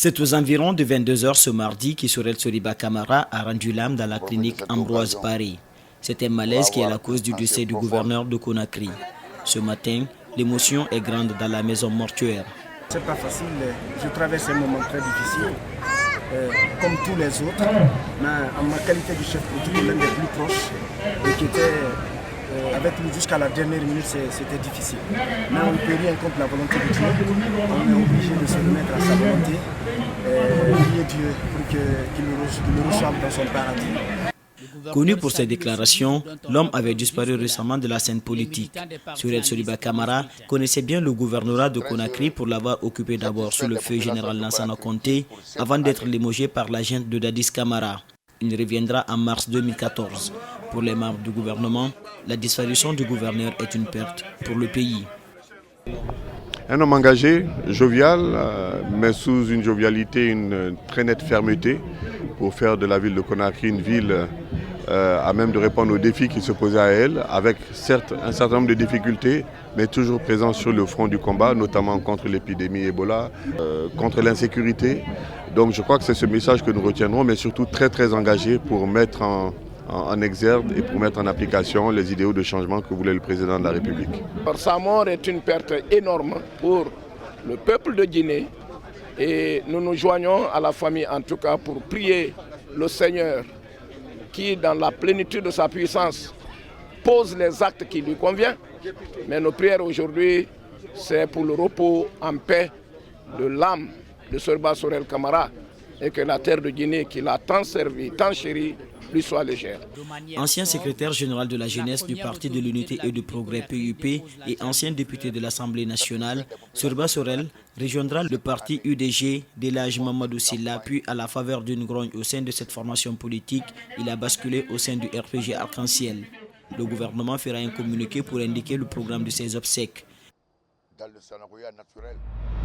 C'est aux environs de 22 h ce mardi que Sorel Soriba Camara a rendu l'âme dans la clinique Ambroise Paris. C'est un malaise qui est la cause du décès du gouverneur de Conakry. Ce matin, l'émotion est grande dans la maison mortuaire. C'est pas facile, je traverse un moment très difficile, comme tous les autres, mais en ma qualité de chef politique, l'un des plus proches, et qui était avec nous jusqu'à la dernière minute, c'était difficile. Mais on ne peut rien contre la volonté de Dieu, on est obligé de se remettre à sa volonté, prier Dieu pour qu'il le reçoive dans son paradis. Connu pour ses déclarations, l'homme avait disparu récemment de la scène politique. Sorel Soriba Camara connaissait bien le gouvernorat de Conakry pour l'avoir occupé d'abord sous le feu général Lansana Conté avant d'être limogé par la junte de Dadis Camara. Il reviendra en mars 2014. Pour les membres du gouvernement, la disparition du gouverneur est une perte pour le pays. Un homme engagé, jovial, mais sous une jovialité, une très nette fermeté pour faire de la ville de Conakry une ville à même de répondre aux défis qui se posaient à elle, avec certes un certain nombre de difficultés, mais toujours présent sur le front du combat, notamment contre l'épidémie Ebola, contre l'insécurité. Donc je crois que c'est ce message que nous retiendrons, mais surtout très engagé pour mettre en exergue et pour mettre en application les idéaux de changement que voulait le président de la République. Sa mort est une perte énorme pour le peuple de Guinée et nous nous joignons à la famille en tout cas pour prier le Seigneur qui, dans la plénitude de sa puissance, pose les actes qui lui conviennent. Mais nos prières aujourd'hui, c'est pour le repos en paix de l'âme de Soriba Sorel Camara et que la terre de Guinée qui l'a tant servi, tant chéri, lui soit légère. Ancien secrétaire général de la jeunesse du Parti de l'Unité et du Progrès PUP et ancien député de l'Assemblée nationale, Soriba Sorel rejoindra le parti UDG d'Elhadji Mamadou Sylla, puis à la faveur d'une grogne au sein de cette formation politique, il a basculé au sein du RPG Arc-en-Ciel. Le gouvernement fera un communiqué pour indiquer le programme de ses obsèques.